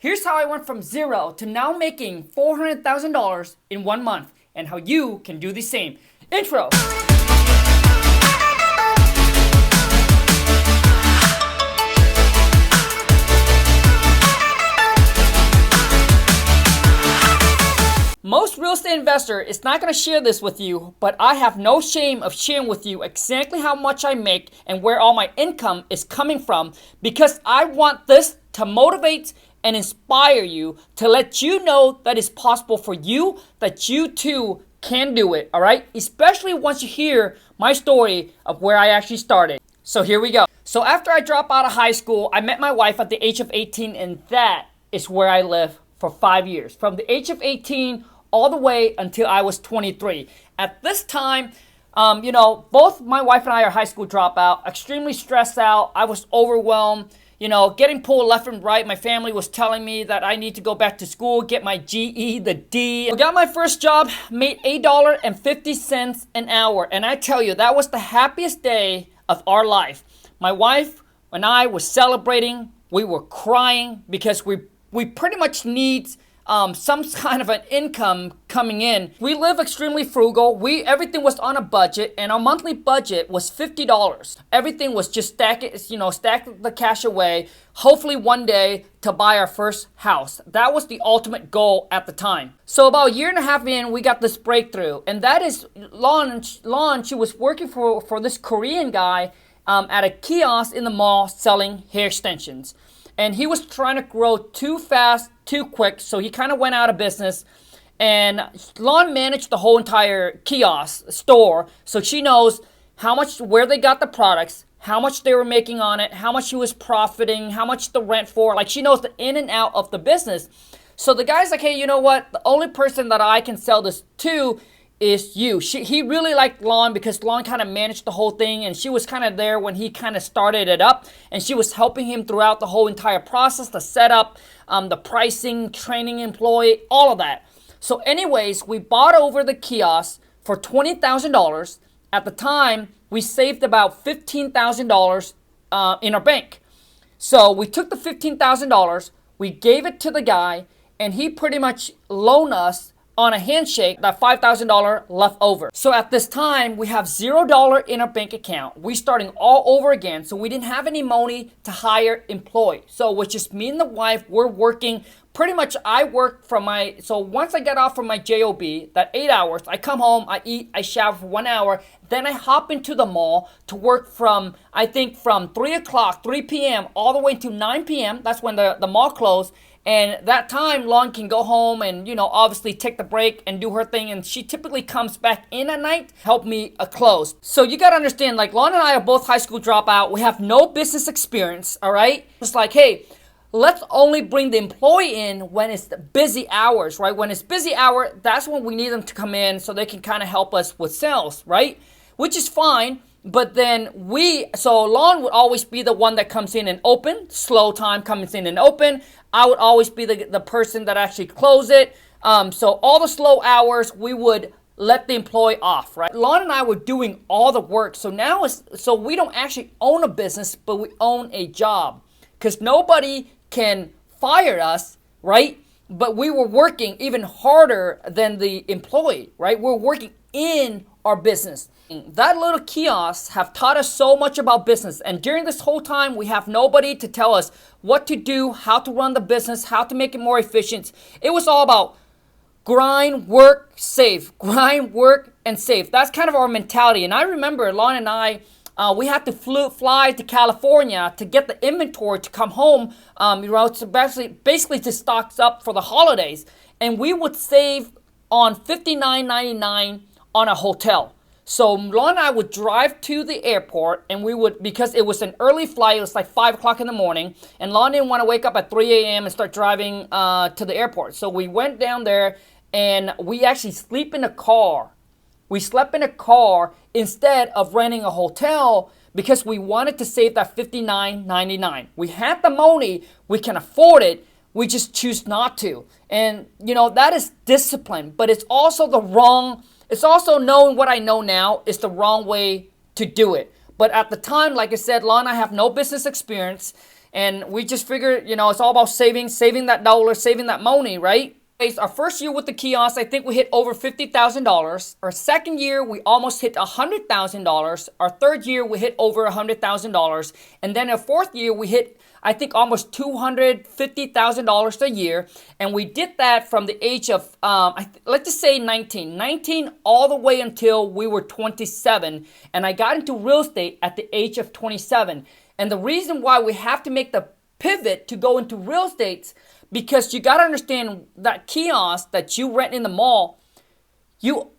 Here's how I went from zero to now making $400,000 in 1 month and how you can do the same. Intro. Most real estate investor is not going to share this with you, but I have no shame of sharing with you exactly how much I make and where all my income is coming from, because I want this to motivate and inspire you, to let you know that it's possible for you, that you too can do it, all right? Especially once you hear my story of where I actually started. So here we go. So after I dropped out of high school, I met my wife at the age of 18, and that is where I lived for 5 years. From the age of 18 all the way until I was 23. At this time, both my wife and I are high school dropout, extremely stressed out. I was overwhelmed, getting pulled left and right. My family was telling me that I need to go back to school, get my GE, the D. I got my first job, made $8.50 an hour. And I tell you, that was the happiest day of our life. My wife and I were celebrating. We were crying because we pretty much need some kind of an income coming in. We live extremely frugal. Everything was on a budget, and our monthly budget was $50. Everything was just stack the cash away, hopefully one day to buy our first house. That was the ultimate goal at the time. So about a year and a half in, we got this breakthrough, and that is Lon, she was working for this Korean guy at a kiosk in the mall selling hair extensions. And he was trying to grow too fast, too quick, so he kind of went out of business. And Lon managed the whole entire kiosk store, so she knows where they got the products, how much they were making on it, how much he was profiting, how much the rent for. Like, she knows the in and out of the business. So the guy's like, hey, you know what? The only person that I can sell this to is you. He really liked Lon because Lon kind of managed the whole thing, and she was kind of there when he kind of started it up, and she was helping him throughout the whole entire process, the setup, the pricing, training employee, all of that. So anyways, we bought over the kiosk for $20,000. At the time, we saved about $15,000 in our bank. So we took the $15,000, we gave it to the guy, and he pretty much loaned us on a handshake that $5,000 left over. So at this time, we have $0 in our bank account. We're starting all over again. So we didn't have any money to hire employees. So it was just me and the wife. We're working. Pretty much I work so once I get off from my job, that 8 hours, I come home, I eat, I shower for 1 hour. Then I hop into the mall to work from 3 p.m. all the way to 9 p.m. That's when the mall closed. And that time, Lon can go home and, obviously take the break and do her thing. And she typically comes back in at night, help me close. So you got to understand, like, Lon and I are both high school dropout. We have no business experience, all right? It's like, hey, let's only bring the employee in when it's the busy hours, right? When it's busy hour, that's when we need them to come in so they can kind of help us with sales, right? Which is fine. But then Lon would always be the one that comes in and open, slow time comes in and open. I would always be the person that actually close it. So all the slow hours, we would let the employee off, right? Lon and I were doing all the work. So now so we don't actually own a business, but we own a job. Because nobody can fire us, right? But we were working even harder than the employee, right? We're working in our business. That little kiosk have taught us so much about business. And during this whole time, we have nobody to tell us what to do, how to run the business, how to make it more efficient. It was all about grind, work, save. Grind, work, and save. That's kind of our mentality. And I remember Lon and I, we had to fly to California to get the inventory to come home, to basically to stock up for the holidays. And we would save on $59.99 on a hotel. So Lon and I would drive to the airport, and because it was an early flight, it was like 5 o'clock in the morning, and Lon didn't want to wake up at 3 a.m. and start driving to the airport. So we went down there, and we actually sleep in a car. We slept in a car instead of renting a hotel because we wanted to save that $59.99. We had the money, we can afford it, we just choose not to. And, that is discipline, but it's also it's also knowing what I know now is the wrong way to do it. But at the time, like I said, Lon and I have no business experience. And we just figured, it's all about saving that dollar, saving that money, right? Our first year with the kiosk, I think we hit over $50,000. Our second year, we almost hit $100,000. Our third year, we hit over $100,000. And then our fourth year, we hit, I think, almost $250,000 a year. And we did that from the age of, let's just say 19 all the way until we were 27. And I got into real estate at the age of 27. And the reason why we have to make the pivot to go into real estate, because you got to understand that kiosk that you rent in the mall, you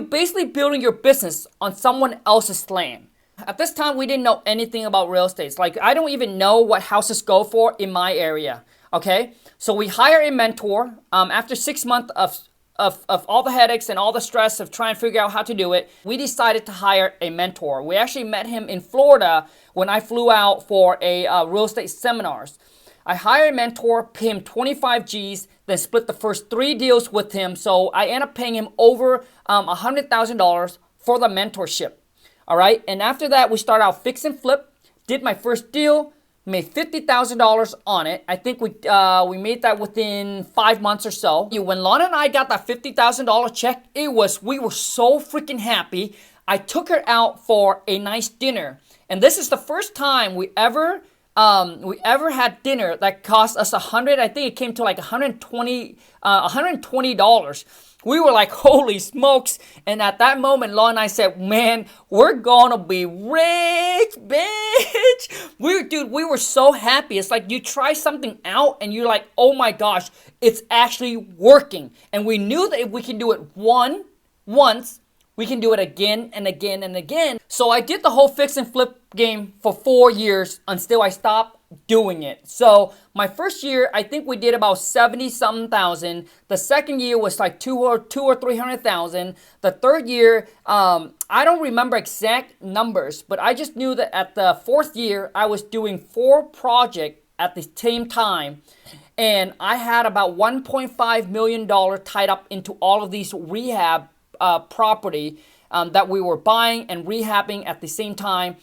basically building your business on someone else's land. At this time, we didn't know anything about real estate. Like, I don't even know what houses go for in my area, okay? So we hire a mentor. After 6 months of all the headaches and all the stress of trying to figure out how to do it, we decided to hire a mentor. We actually met him in Florida when I flew out for a real estate seminars. I hired a mentor, pay him 25 G's, then split the first 3 deals with him. So I ended up paying him over $100,000 for the mentorship. All right. And after that, we started out fix and flip, did my first deal, made $50,000 on it. I think we made that within 5 months or so. When Lana and I got that $50,000 check, we were so freaking happy. I took her out for a nice dinner. And this is the first time we ever had dinner that cost us $100. I think it came to like $120. We were like, holy smokes. And at that moment, Law and I said, man, we're gonna be rich, bitch. We were so happy. It's like you try something out and you're like, oh my gosh, it's actually working. And we knew that if we can do it once, we can do it again and again and again. So I did the whole fix and flip game for 4 years until I stopped doing it. So my first year, I think we did about 70-something thousand. The second year was like 200,000 or 300,000. The third year, I don't remember exact numbers, but I just knew that at the fourth year, I was doing 4 projects at the same time. And I had about $1.5 million tied up into all of these rehab property that we were buying and rehabbing at the same time.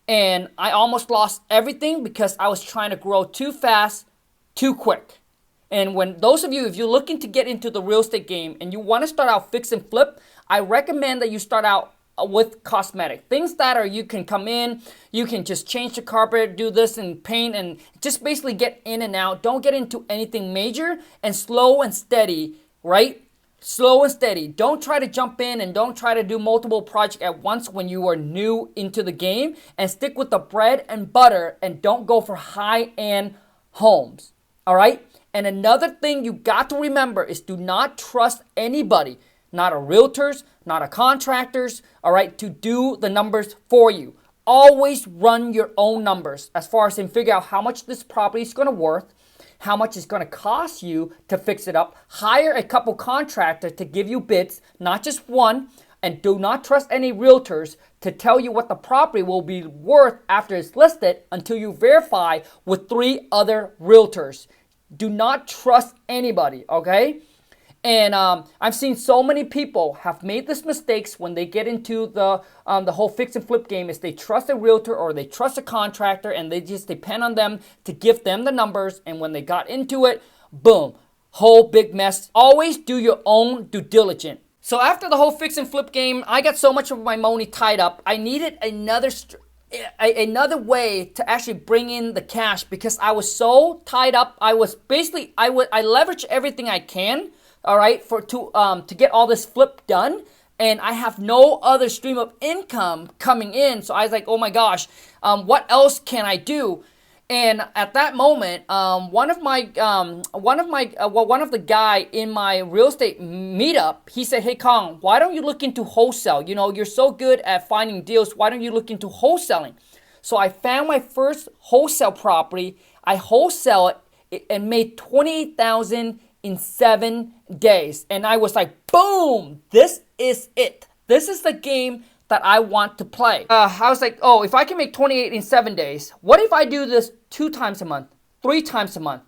And I almost lost everything because I was trying to grow too fast, too quick. And when those of you, if you're looking to get into the real estate game and you want to start out fix and flip, I recommend that you start out with cosmetic. Things that are, you can come in, you can just change the carpet, do this and paint and just basically get in and out. Don't get into anything major, and slow and steady, right? Slow and steady. Don't try to jump in and don't try to do multiple projects at once when you are new into the game, and stick with the bread and butter and don't go for high-end homes. All right? And another thing you got to remember is do not trust anybody, not a realtors, not a contractors, all right, to do the numbers for you. Always run your own numbers as far as in figure out how much this property is going to worth, how much it's going to cost you to fix it up. Hire a couple contractors to give you bids, not just one, and do not trust any realtors to tell you what the property will be worth after it's listed until you verify with 3 other realtors. Do not trust anybody, okay? And I've seen so many people have made these mistakes when they get into the whole fix and flip game, is they trust a realtor or they trust a contractor and they just depend on them to give them the numbers. And when they got into it, boom, whole big mess. Always do your own due diligence. So after the whole fix and flip game, I got so much of my money tied up. I needed another way to actually bring in the cash because I was so tied up. I leveraged everything I can. All right, to get all this flip done, and I have no other stream of income coming in. So I was like, oh my gosh, what else can I do? And at that moment, one of the guy in my real estate meetup, he said, hey Khang, why don't you look into wholesale? You know, you're so good at finding deals. Why don't you look into wholesaling? So I found my first wholesale property. I wholesale it and made $28,000 in 7 days. And I was like, boom, this is it. This is the game that I want to play. I was like, oh, if I can make 28 in 7 days, what if I do this 2 times a month, 3 times a month?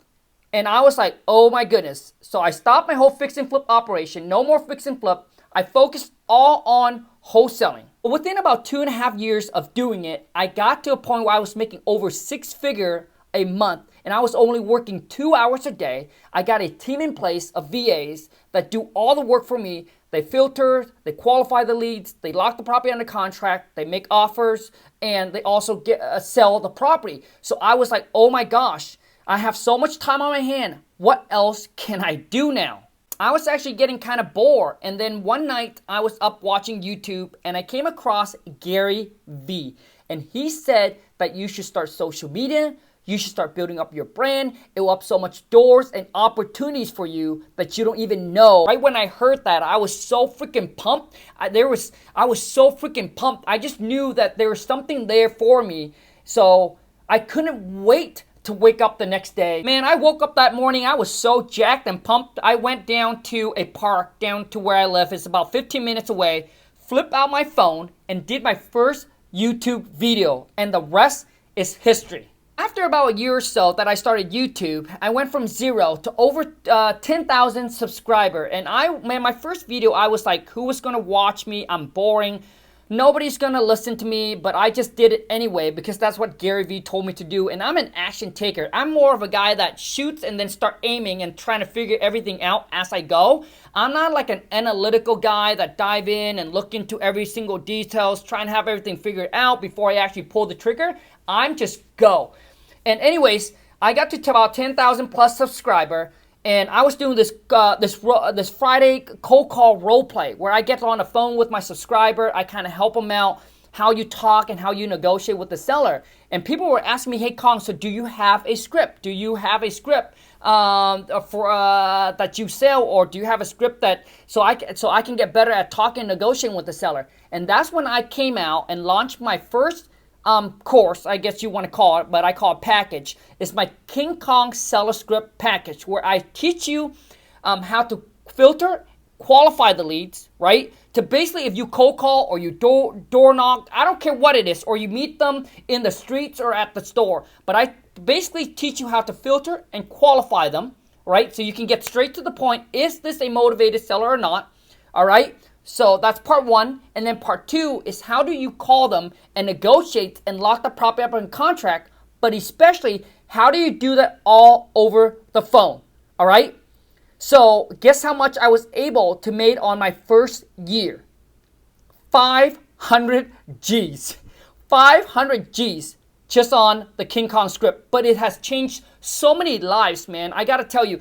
And I was like, oh my goodness. So I stopped my whole fix and flip operation. No more fix and flip. I focused all on wholesaling. Within about 2.5 years of doing it, I got to a point where I was making over 6 figures a month, and I was only working 2 hours a day. I got a team in place of VAs that do all the work for me. They filter, they qualify the leads, they lock the property under contract, they make offers, and they also sell the property. So I was like, oh my gosh, I have so much time on my hand. What else can I do now? I was actually getting kind of bored. And then one night I was up watching YouTube and I came across Gary Vee. And he said that you should start social media. You should start building up your brand. It will open so much doors and opportunities for you that you don't even know. Right when I heard that, I was so freaking pumped. I was so freaking pumped. I just knew that there was something there for me. So I couldn't wait to wake up the next day. Man, I woke up that morning. I was so jacked and pumped. I went down to a park down to where I live. It's about 15 minutes away. Flipped out my phone and did my first YouTube video. And the rest is history. After about a year or so that I started YouTube, I went from 0 to over 10,000 subscribers. And my first video, I was like, who was gonna watch me? I'm boring. Nobody's gonna listen to me, but I just did it anyway because that's what Gary Vee told me to do. And I'm an action taker. I'm more of a guy that shoots and then start aiming and trying to figure everything out as I go. I'm not like an analytical guy that dive in and look into every single details, trying to have everything figured out before I actually pull the trigger. I'm just go. And anyways, I got to about 10,000 plus subscriber, and I was doing this Friday cold call role play where I get on the phone with my subscriber. I kind of help them out, how you talk and how you negotiate with the seller. And people were asking me, hey Khang, so do you have a script? Do you have a script that you sell, or do you have a script that so I can get better at talking and negotiating with the seller? And that's when I came out and launched my first course, I guess you want to call it, but I call it package. It's my King Kong Seller Script package, where I teach you how to filter, qualify the leads, right? To basically, if you cold call or you door knock, I don't care what it is, or you meet them in the streets or at the store, but I basically teach you how to filter and qualify them, right? So you can get straight to the point. Is this a motivated seller or not? All right. So that's part one. And then part two is how do you call them and negotiate and lock the property up in contract, but especially how do you do that all over the phone? All right. So guess how much I was able to make on my first year? 500 G's. 500 G's just on the King Kong script. But it has changed so many lives, man. I gotta tell you,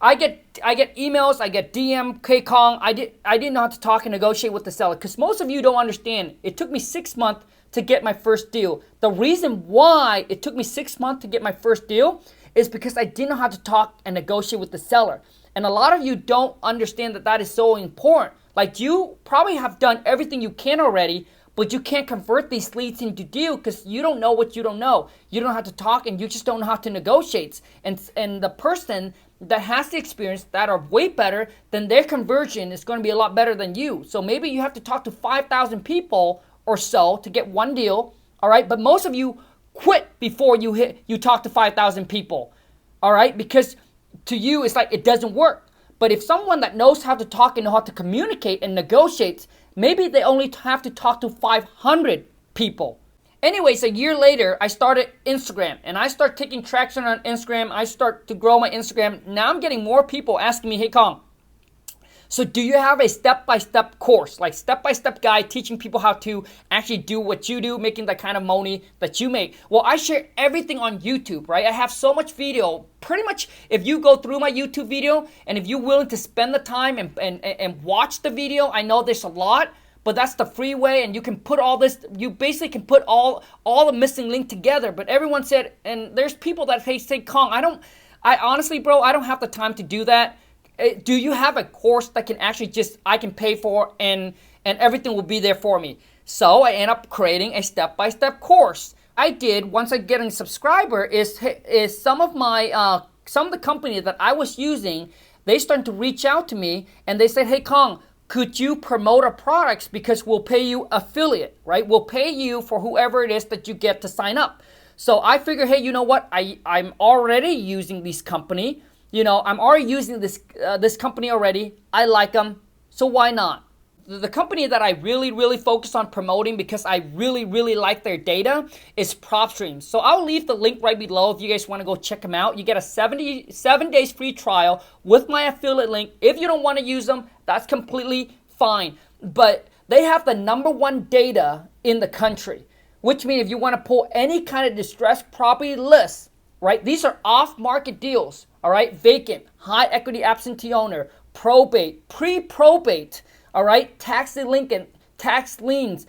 I get emails, I get DM, K Kong. I didn't know how to talk and negotiate with the seller, because most of you don't understand. It took me 6 months to get my first deal. The reason why it took me 6 months to get my first deal is because I didn't know how to talk and negotiate with the seller. And a lot of you don't understand that that is so important. Like, you probably have done everything you can already, but you can't convert these leads into deal because you don't know what you don't know. You don't know how to talk, and you just don't know how to negotiate. And the person that has the experience that are way better, then their conversion is going to be a lot better than you. So maybe you have to talk to 5,000 people or so to get one deal. All right, but most of you quit before you talk to 5,000 people. All right, because to you it's like it doesn't work. But if someone that knows how to talk and know how to communicate and negotiate, maybe they only have to talk to 500 people. Anyways, a year later, I started Instagram, and I start taking traction on Instagram. I start to grow my Instagram. Now I'm getting more people asking me, hey Khang, so do you have a step-by-step course, like step-by-step guide teaching people how to actually do what you do, making the kind of money that you make? Well, I share everything on YouTube, right? I have so much video. Pretty much, if you go through my YouTube video, and if you're willing to spend the time and watch the video, I know there's a lot, but that's the free way, and you can put all this, you basically can put all the missing link together. But everyone said, and there's people that say, Khang, I honestly, bro, I don't have the time to do that. Do you have a course that can actually I can pay for and everything will be there for me? So I end up creating a step-by-step course. I did, once I get a subscriber, is some of the company that I was using, they started to reach out to me and they said, hey Khang, could you promote our products, because we'll pay you affiliate, right? We'll pay you for whoever it is that you get to sign up. So I figure, hey, you know what? I'm already using this company. I'm already using this company already. I like them, so why not? the company that I really focus on promoting because I really like their data is PropStream. So I'll leave the link right below if you guys want to go check them out. You get a 7 days free trial with my affiliate link. If you don't want to use them, that's completely fine. But they have the #1 data in the country, which means if you want to pull any kind of distressed property list, right? These are off-market deals, all right? Vacant, high equity absentee owner, probate, pre-probate, all right? Tax delinquent, tax liens,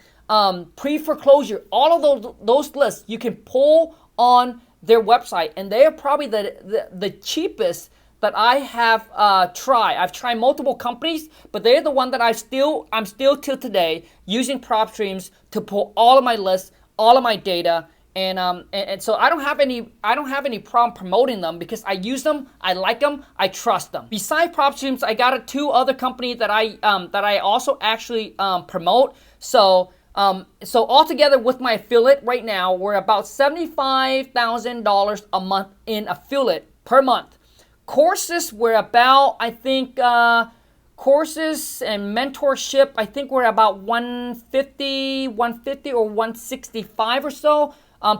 pre-foreclosure, all of those lists you can pull on their website, and they are probably the cheapest that I have tried. I've tried multiple companies, but they're the one that I'm still till today using PropStreams to pull all of my lists, all of my data, and so I don't have any problem promoting them because I use them, I like them, I trust them. Besides PropStreams, I got 2 other companies that I also actually promote. So altogether with my affiliate right now, we're about $75,000 a month in affiliate per month. Courses, we're about, I think, courses and mentorship, I think we're about 150 or 165 or so.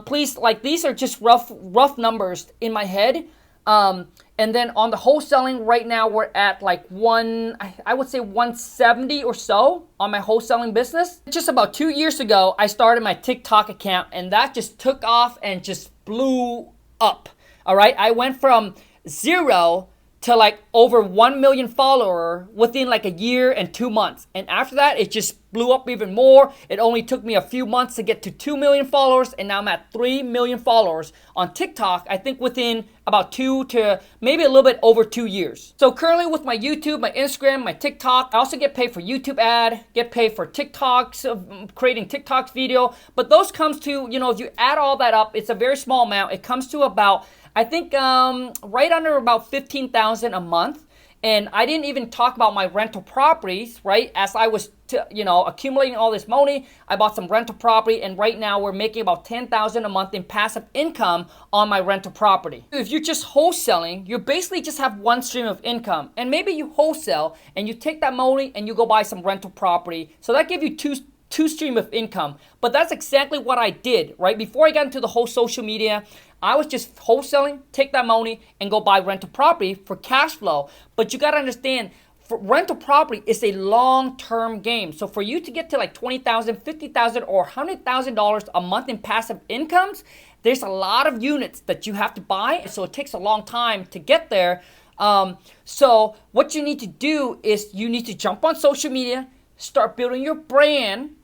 Please, like, these are just rough numbers in my head. And then on the wholesaling right now, we're at like I would say 170 or so on my wholesaling business. Just about 2 years ago, I started my TikTok account, and that just took off and just blew up. All right, I went from 0 to like over 1 million follower within like a year and 2 months. And after that, it just blew up even more. It only took me a few months to get to 2 million followers, and now I'm at 3 million followers on TikTok, I think within about 2 to maybe a little bit over 2 years. So currently with my YouTube, my Instagram, my TikTok, I also get paid for YouTube ad, get paid for TikToks, creating TikToks video. But those comes to, if you add all that up, it's a very small amount. It comes to about, I think right under about $15,000 a month. And I didn't even talk about my rental properties, right? As I was, accumulating all this money, I bought some rental property, and right now we're making about $10,000 a month in passive income on my rental property. If you're just wholesaling, you basically just have one stream of income, and maybe you wholesale and you take that money and you go buy some rental property. So that gives you two stream of income. But that's exactly what I did, right? Before I got into the whole social media, I was just wholesaling, take that money, and go buy rental property for cash flow. But you got to understand, for rental property is a long-term game. So for you to get to like $20,000, $50,000, or $100,000 a month in passive incomes, there's a lot of units that you have to buy. So it takes a long time to get there. So what you need to do is you need to jump on social media, start building your brand,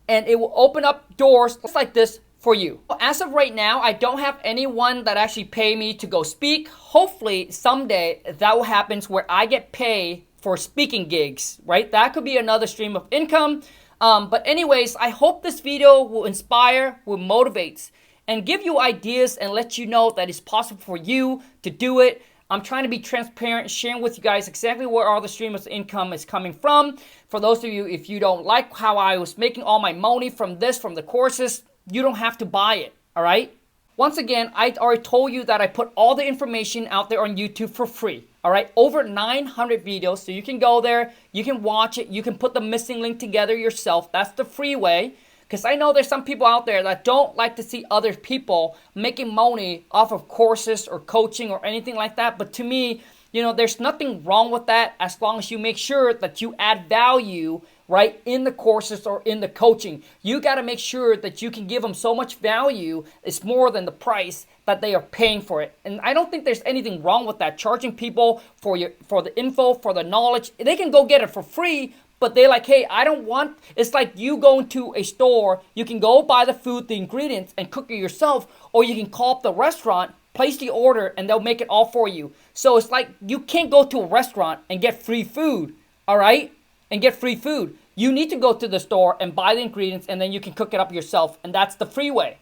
and it will open up doors just like this for you. As of right now, I don't have anyone that actually pay me to go speak. Hopefully someday that will happen where I get paid for speaking gigs, right? That could be another stream of income. But anyways, I hope this video will inspire, will motivate, and give you ideas and let you know that it's possible for you to do it. I'm trying to be transparent, sharing with you guys exactly where all the stream of income is coming from. For those of you, if you don't like how I was making all my money from the courses, you don't have to buy it, all right? Once again, I already told you that I put all the information out there on YouTube for free, all right? Over 900 videos, so you can go there, you can watch it, you can put the missing link together yourself. That's the free way. Because I know there's some people out there that don't like to see other people making money off of courses or coaching or anything like that. But to me, there's nothing wrong with that as long as you make sure that you add value, right, in the courses or in the coaching. You got to make sure that you can give them so much value, it's more than the price that they are paying for it. And I don't think there's anything wrong with that. Charging people for the info, for the knowledge, they can go get it for free. But they're like, hey, I don't want, it's like you going to a store, you can go buy the food, the ingredients, and cook it yourself, or you can call up the restaurant, place the order, and they'll make it all for you. So it's like you can't go to a restaurant and get free food, all right? And get free food. You need to go to the store and buy the ingredients, and then you can cook it up yourself, and that's the free way.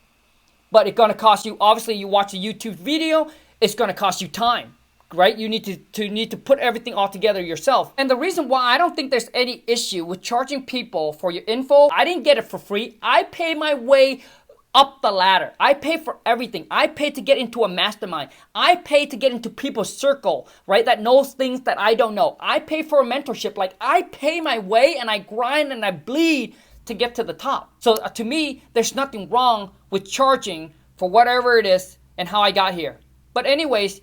But it's going to cost you, obviously, you watch a YouTube video, it's going to cost you time. Right? You need to put everything all together yourself. And the reason why I don't think there's any issue with charging people for your info, I didn't get it for free. I pay my way up the ladder. I pay for everything. I pay to get into a mastermind. I pay to get into people's circle, right? That knows things that I don't know. I pay for a mentorship. Like, I pay my way and I grind and I bleed to get to the top. So to me, there's nothing wrong with charging for whatever it is and how I got here. But anyways,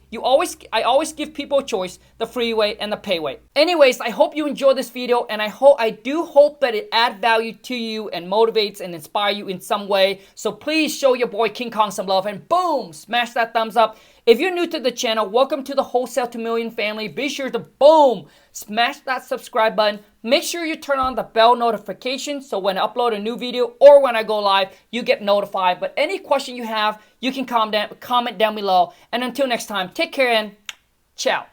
I always give people a choice, the free way and the pay way. Anyways, I hope you enjoyed this video, and I do hope that it adds value to you and motivates and inspire you in some way. So please show your boy King Khang some love, and boom, smash that thumbs up. If you're new to the channel, welcome to the Wholesale to Million family. Be sure to boom, smash that subscribe button. Make sure you turn on the bell notification so when I upload a new video or when I go live, you get notified. But any question you have, you can comment down below. And until next time, take care and ciao.